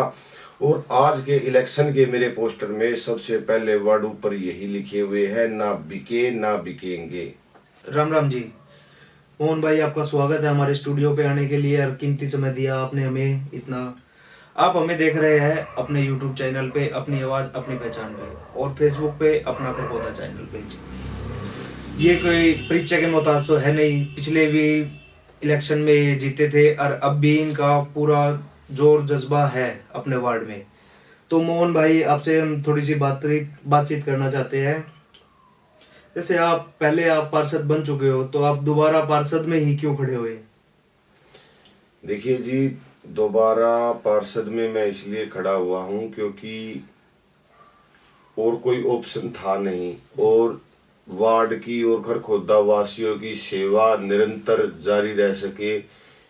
और आज के इलेक्शन के मेरे पोस्टर में सबसे पहले वर्ड ऊपर यही लिखे हुए हैं, ना बिके ना बिकेंगे। राम राम जी। मोहन भाई, आपका स्वागत है हमारे स्टूडियो पे आने के लिए और कीमती समय दिया आपने हमें इतना। आप हमें देख रहे हैं अपने यूट्यूब चैनल पे अपनी आवाज़ अपनी पहचान पे, और फेसबुक पे अपना खरबोदा चैनल पे। ये कोई परीक्षा के मोहताज तो है नहीं, पिछले भी इलेक्शन में ये जीते थे और अब भी इनका पूरा जोर जज्बा है अपने वार्ड में। तो मोहन भाई, आपसे हम थोड़ी सी बातचीत करना चाहते हैं। जैसे आप पार्षद बन चुके हो, तो आप दोबारा पार्षद में ही क्यों खड़े हुए? देखिए जी, दोबारा पार्षद में मैं इसलिए खड़ा हुआ हूं क्योंकि और कोई ऑप्शन था नहीं, और वार्ड की और खरखोदा वासियों की सेवा निरंतर जारी रह सके,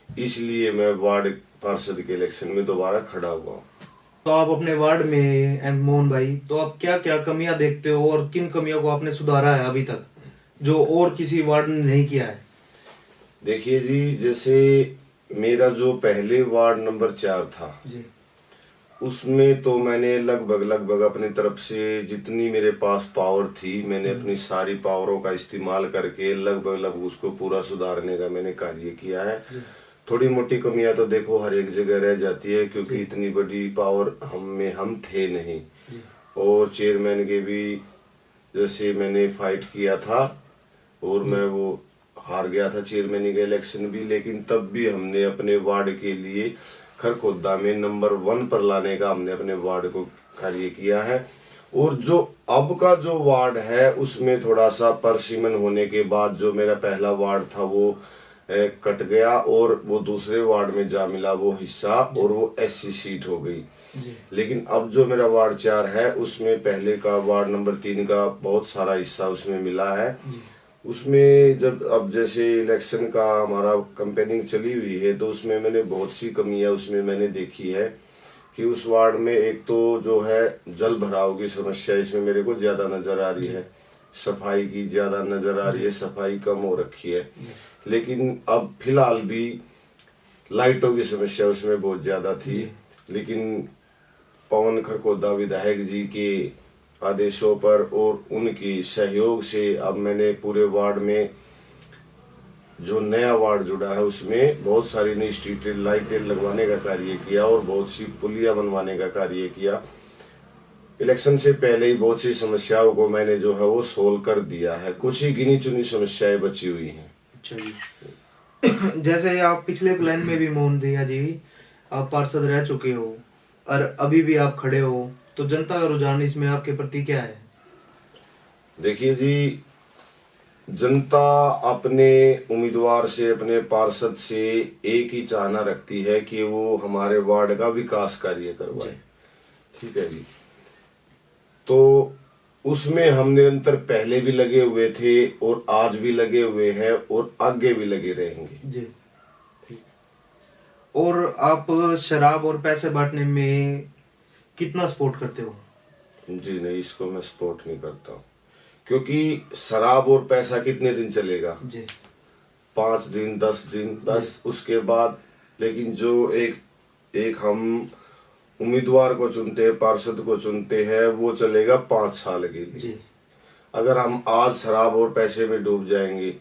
इसलिए मैं वार्ड पार्षद के इलेक्शन में दोबारा खड़ा हुआ हूं। तो आप अपने वार्ड में मोहन भाई, तो आप क्या क्या कमियां देखते हो और किन कमियों को आपने सुधारा है अभी तक, जो और किसी वार्ड ने नहीं किया है? देखिए जी, जैसे मेरा जो पहले वार्ड नंबर 4 था जी उसमें तो मैंने लगभग अपनी तरफ से जितनी मेरे पास पावर थी, मैंने अपनी सारी पावरों का इस्तेमाल करके लगभग उसको पूरा सुधारने का मैंने कार्य किया है। थोड़ी मोटी कमियां तो देखो हर एक जगह रह जाती है, क्योंकि इतनी बड़ी पावर हम थे नहीं। और चेयरमैन के भी जैसे मैंने फाइट किया था और मैं वो हार गया था चेयरमैन का इलेक्शन भी, लेकिन तब भी हमने अपने वार्ड के लिए खरखोदा में नंबर 1 पर लाने का हमने अपने वार्ड को कार्य किया है। और जो अब का जो वार्ड है उसमें थोड़ा सा परसिमन होने के बाद जो मेरा पहला वार्ड था वो कट गया और वो दूसरे वार्ड में जा मिला वो हिस्सा, और वो एससी सीट हो गई। लेकिन अब जो मेरा वार्ड 4 है उसमें पहले का वार्ड नंबर 3 का बहुत सारा हिस्सा उसमें मिला है। उसमें जब अब जैसे इलेक्शन का हमारा कैंपेनिंग चली हुई है तो उसमें मैंने बहुत सी कमियां उसमें मैंने देखी है कि उस वार्ड में एक तो जो है जल भराव की समस्या इसमें मेरे को ज्यादा नजर आ रही है, सफाई की ज्यादा नजर आ रही है, सफाई कम हो रखी है। लेकिन अब फिलहाल भी लाइटों की समस्या उसमें बहुत ज्यादा थी, लेकिन पवन खरखोदा विधायक जी के आदेशों पर और उनकी सहयोग से अब मैंने पूरे वार्ड में जो नया वार्ड जुड़ा है उसमें बहुत सारी नई स्ट्रीट लाइटें लगवाने का कार्य किया और बहुत सी पुलिया बनवाने का कार्य किया। इलेक्शन से पहले ही बहुत सी समस्याओं को मैंने जो है वो सोल्व कर दिया है, कुछ ही गिनी चुनी समस्याएं बची हुई हैं। अच्छा जी। जैसे आप पिछले प्लान में भी मोहन भैया जी आप पार्षद रह चुके हो और अभी भी आप खड़े हो, तो जनता का रुझान इसमें आपके प्रति क्या है? देखिए जी, जनता अपने उम्मीदवार से अपने पार्षद से एक ही चाहना रखती है कि वो हमारे वार्ड का विकास कार्य करवाए। ठीक है जी, तो उसमें हम निरंतर पहले भी लगे हुए थे और आज भी लगे हुए हैं और आगे भी लगे रहेंगे जी। और आप शराब और पैसे बांटने में कितना सपोर्ट करते हो? जी नहीं, इसको मैं सपोर्ट नहीं करता हूँ, क्योंकि शराब और पैसा कितने दिन चलेगा जी 5 दिन 10 दिन बस, उसके बाद। लेकिन जो एक एक हम उम्मीदवार को चुनते हैं, पार्षद को चुनते हैं, वो चलेगा 5 साल के लिए। जी अगर हम आज शराब और पैसे में डूब जाएंगे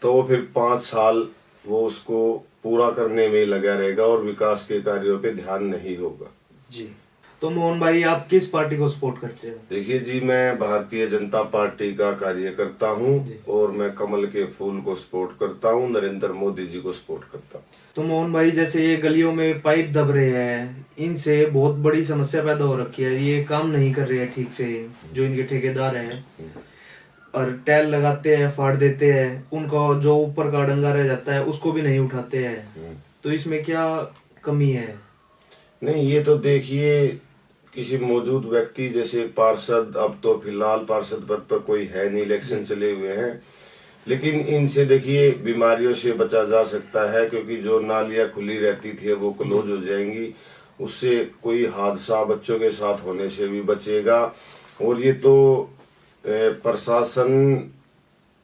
तो वो फिर 5 साल वो उसको पूरा करने में ही लगा रहेगा और विकास के कार्यों पे ध्यान नहीं होगा। जी। तो मोहन भाई, आप किस पार्टी को सपोर्ट करते हो? देखिए जी, मैं भारतीय जनता पार्टी का कार्यकर्ता हूँ और मैं कमल के फूल को सपोर्ट करता हूँ, नरेंद्र मोदी जी को सपोर्ट करता हूँ। तो मोहन भाई, जैसे ये गलियों में पाइप दब रहे हैं, इनसे बहुत बड़ी समस्या पैदा हो रखी है, ये काम नहीं कर रहे हैं ठीक से जो इनके ठेकेदार हैं, और टैल लगाते हैं फाड़ देते हैं, उनका जो ऊपर का डंगा रह जाता है उसको भी नहीं उठाते हैं। तो इसमें क्या कमी है? नहीं, ये तो देखिए किसी मौजूद व्यक्ति जैसे पार्षद, अब तो फिलहाल पार्षद पद पर कोई है नहीं, इलेक्शन चले हुए हैं, लेकिन इनसे देखिए बीमारियों से बचा जा सकता है, क्योंकि जो नालियां खुली रहती थी वो क्लोज हो जाएंगी, उससे कोई हादसा बच्चों के साथ होने से भी बचेगा। और ये तो प्रशासन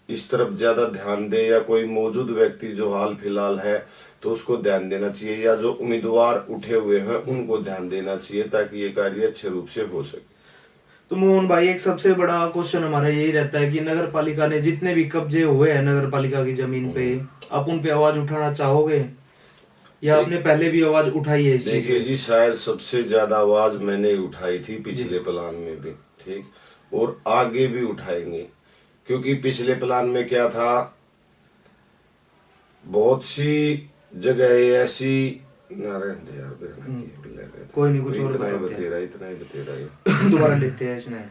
इस तरफ ज्यादा ध्यान दे, या कोई मौजूद व्यक्ति जो हाल फिलहाल है तो उसको ध्यान देना चाहिए, या जो उम्मीदवार उठे हुए हैं उनको ध्यान देना चाहिए, ताकि ये कार्य अच्छे रूप से हो सके। तो मोहन भाई, एक सबसे बड़ा क्वेश्चन हमारा यही रहता है कि नगर पालिका ने जितने भी कब्जे हुए हैं नगर पालिका की जमीन पे, आप उन पे आवाज उठाना चाहोगे या आपने पहले भी आवाज उठाई है इस चीज देखिए पे? जी, शायद सबसे ज्यादा आवाज मैंने उठाई थी पिछले प्लान में भी, ठीक, और आगे भी उठाएंगे। क्योंकि पिछले प्लान में क्या था, बहुत सी जगह ऐसी नारायण दे यार कोई नहीं, कुछ और इतना ही बताते हैं। इतना ही बतेरा है। दोबारा लेते हैं इसने।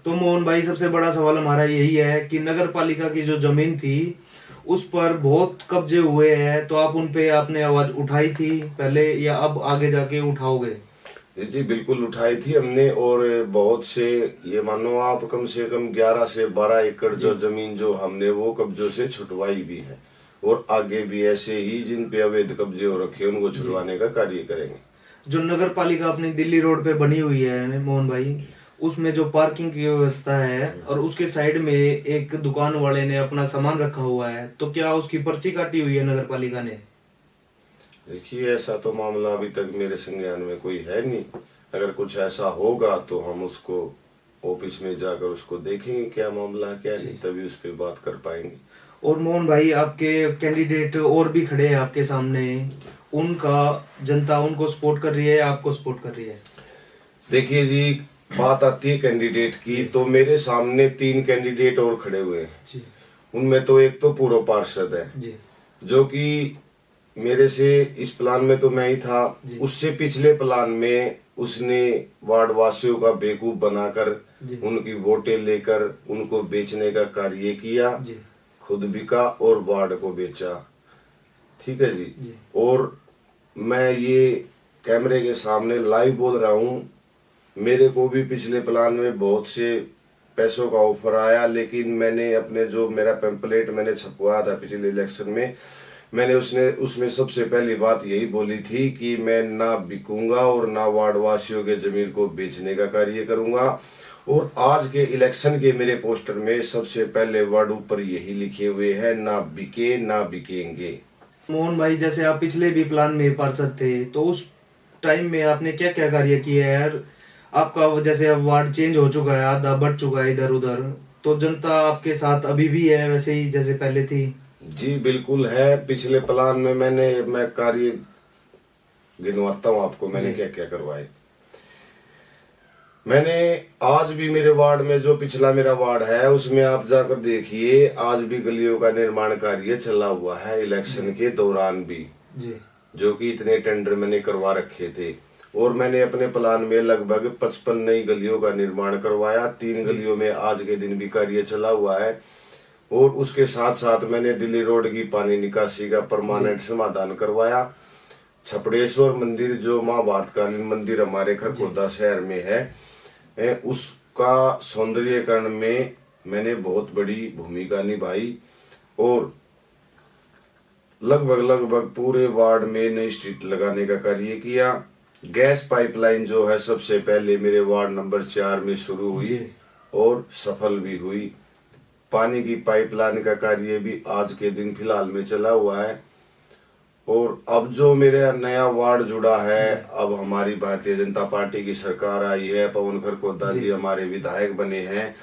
तो मोहन भाई, सबसे बड़ा सवाल हमारा यही है कि नगर पालिका की जो जमीन थी उस पर बहुत कब्जे हुए हैं, तो आप उन पे आपने आवाज उठाई थी पहले या अब आगे जाके उठाओगे? जी बिल्कुल उठाई थी हमने, और बहुत से, ये मानो आप कम से कम 11 से 12 एकड़ जो जमीन जो हमने वो कब्जों से छुटवाई भी है, और आगे भी ऐसे ही जिन पे अवैध कब्जे हो रखे हैं उनको छुड़वाने का कार्य करेंगे। जो नगर पालिका अपनी दिल्ली रोड पे बनी हुई है मोहन भाई, उसमें जो पार्किंग की व्यवस्था है और उसके साइड में एक दुकान वाले ने अपना सामान रखा हुआ है, तो क्या उसकी पर्ची काटी हुई है नगर पालिका ने? देखिए, ऐसा तो मामला अभी तक मेरे संज्ञान में कोई है नहीं। अगर कुछ ऐसा होगा तो हम उसको ऑफिस में जाकर उसको देखेंगे क्या मामला है क्या नहीं, तभी उस पर बात कर पाएंगे। और मोहन भाई, आपके कैंडिडेट और भी खड़े हैं आपके सामने, उनका जनता उनको सपोर्ट कर रही है, आपको सपोर्ट कर रही है? देखिए जी, बात आती है कैंडिडेट की, तो मेरे सामने 3 कैंडिडेट और खड़े हुए हैं जी उनमें तो एक तो पूर्व पार्षद है, जी जो कि मेरे से इस प्लान में तो मैं ही था, उससे पिछले प्लान में उसने वार्ड वासियों का बेवकूफ बनाकर उनकी वोटें लेकर उनको बेचने का कार्य किया, जी खुद बिका और वार्ड को बेचा। ठीक है जी। और मैं ये कैमरे के सामने लाइव बोल रहा हूँ, मेरे को भी पिछले प्लान में बहुत से पैसों का ऑफर आया, लेकिन मैंने अपने जो मेरा पेम्पलेट मैंने छपवाया था पिछले इलेक्शन में, मैंने उसमें सबसे पहली बात यही बोली थी कि मैं ना बिकूंगा और ना वार्ड वासियों के जमीन को बेचने का कार्य करूंगा। और आज के इलेक्शन के मेरे पोस्टर में सबसे पहले वर्ड ऊपर यही लिखे हुए हैं, ना बिके ना बिकेंगे। मोहन भाई, जैसे आप पिछले भी प्लान में पार्षद थे, तो उस टाइम में आपने क्या क्या कार्य किए हैं यार? आपका जैसे अब वार्ड चेंज हो चुका है, आधा बढ़ चुका है इधर उधर, तो जनता आपके साथ अभी भी है वैसे ही जैसे पहले थी? जी बिल्कुल है। पिछले प्लान में मैं कार्य गिनवाता हूँ आपको, मैंने क्या क्या करवाए। मैंने आज भी मेरे वार्ड में, जो पिछला मेरा वार्ड है उसमें आप जाकर देखिए, आज भी गलियों का निर्माण कार्य चला हुआ है इलेक्शन के दौरान भी जी, जो कि इतने टेंडर मैंने करवा रखे थे। और मैंने अपने प्लान में लगभग 55 नई गलियों का निर्माण करवाया, 3 गलियों में आज के दिन भी कार्य चला हुआ है। और उसके साथ साथ मैंने दिल्ली रोड की पानी निकासी का परमानेंट समाधान करवाया। छपड़ेश्वर मंदिर जो महाभारतकालीन मंदिर हमारे खरगोदा शहर में है, उसका सौंदर्यीकरण में मैंने बहुत बड़ी भूमिका निभाई। और लगभग पूरे वार्ड में नई स्ट्रीट लगाने का कार्य किया। गैस पाइपलाइन जो है सबसे पहले मेरे वार्ड नंबर 4 में शुरू हुई और सफल भी हुई। पानी की पाइपलाइन का कार्य भी आज के दिन फिलहाल में चला हुआ है। और अब जो मेरा नया वार्ड जुड़ा है, अब हमारी भारतीय जनता पार्टी की सरकार आई है, पवन खरगोदा जी हमारे विधायक बने हैं,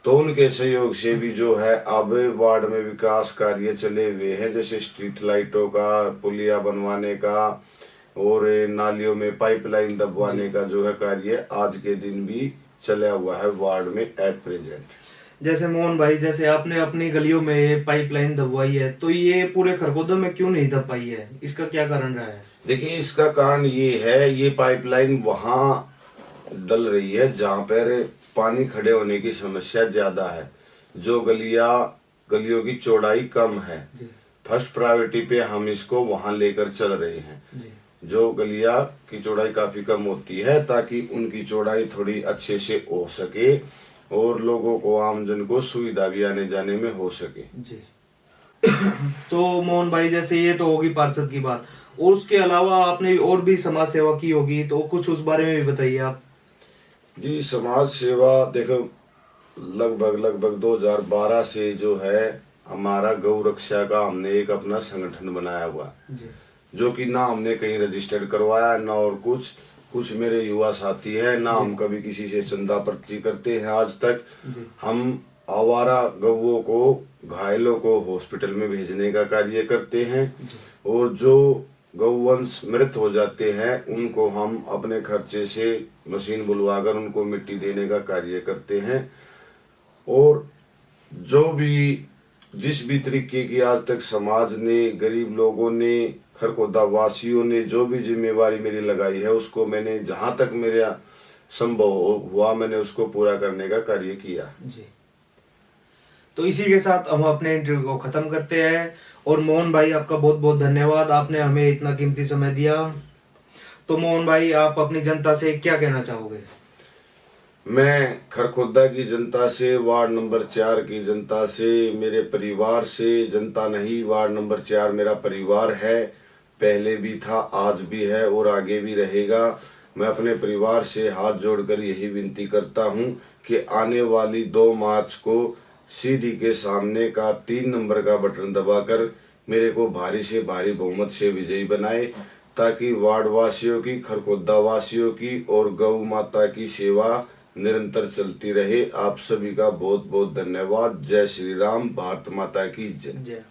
तो उनके सहयोग से भी जो है अब वार्ड में विकास कार्य चले हुए हैं, जैसे स्ट्रीट लाइटों का, पुलिया बनवाने का और नालियों में पाइपलाइन दबवाने का जो है कार्य आज के दिन भी चला हुआ है वार्ड में एट प्रेजेंट। जैसे मोहन भाई, जैसे आपने अपनी गलियों में पाइपलाइन दबवाई है, तो ये पूरे खरगोदों में क्यों नहीं दब पाई है? इसका क्या कारण रहा है? देखिए, इसका कारण ये है, ये पाइपलाइन वहां डल रही है जहां पर पानी खड़े होने की समस्या ज्यादा है, जो गलियों की चौड़ाई कम है। फर्स्ट प्रायोरिटी पे हम इसको वहां लेकर चल रहे हैं, जो गलियां की चौड़ाई काफी कम होती है, ताकि उनकी चौड़ाई थोड़ी अच्छे से हो सके और लोगों को, आमजन को सुविधा भी आने जाने में हो सके जी। तो मोहन भाई, जैसे ये तो होगी पार्षद की बात, और उसके अलावा आपने और भी समाज सेवा की होगी, तो कुछ उस बारे में भी बताइए आप। जी। समाज सेवा देखो, लगभग 2012 से जो है हमारा गौ रक्षा का हमने एक अपना संगठन बनाया हुआ, जी जो कि ना हमने कहीं रजिस्टर्ड करवाया ना और कुछ मेरे युवा साथी है ना हम कभी किसी से चंदा पर्ची करते हैं आज तक। जी हम आवारा गौओं को, घायलों को हॉस्पिटल में भेजने का कार्य करते हैं और जो गौवंश मृत हो जाते हैं उनको हम अपने खर्चे से मशीन बुलवाकर उनको मिट्टी देने का कार्य करते हैं। और जो भी जिस भी तरीके की आज तक समाज ने, गरीब लोगों ने, खरखोदा वासियों ने जो भी जिम्मेवारी मेरी लगाई है उसको मैंने जहां तक मेरा संभव हुआ मैंने उसको पूरा करने का कार्य किया। जी। तो इसी के साथ हम अपने इंटरव्यू को खत्म करते हैं। और मोहन भाई आपका बहुत बहुत धन्यवाद, आपने हमें इतना कीमती समय दिया। तो मोहन भाई आप अपनी जनता से क्या कहना चाहोगे? मैं खरखोदा की जनता से, वार्ड नंबर 4 की जनता से, मेरे परिवार से, जनता नहीं वार्ड नंबर 4 मेरा परिवार है, पहले भी था, आज भी है और आगे भी रहेगा। मैं अपने परिवार से हाथ जोड़कर यही विनती करता हूं कि आने वाली 2 मार्च को सीडी के सामने का 3 नंबर का बटन दबाकर मेरे को भारी से भारी बहुमत से विजयी बनाए, ताकि वार्ड वासियों की, खरखोदा वासियों की और गौ माता की सेवा निरंतर चलती रहे। आप सभी का बहुत बहुत धन्यवाद। जय श्री राम, भारत माता की जय। जय।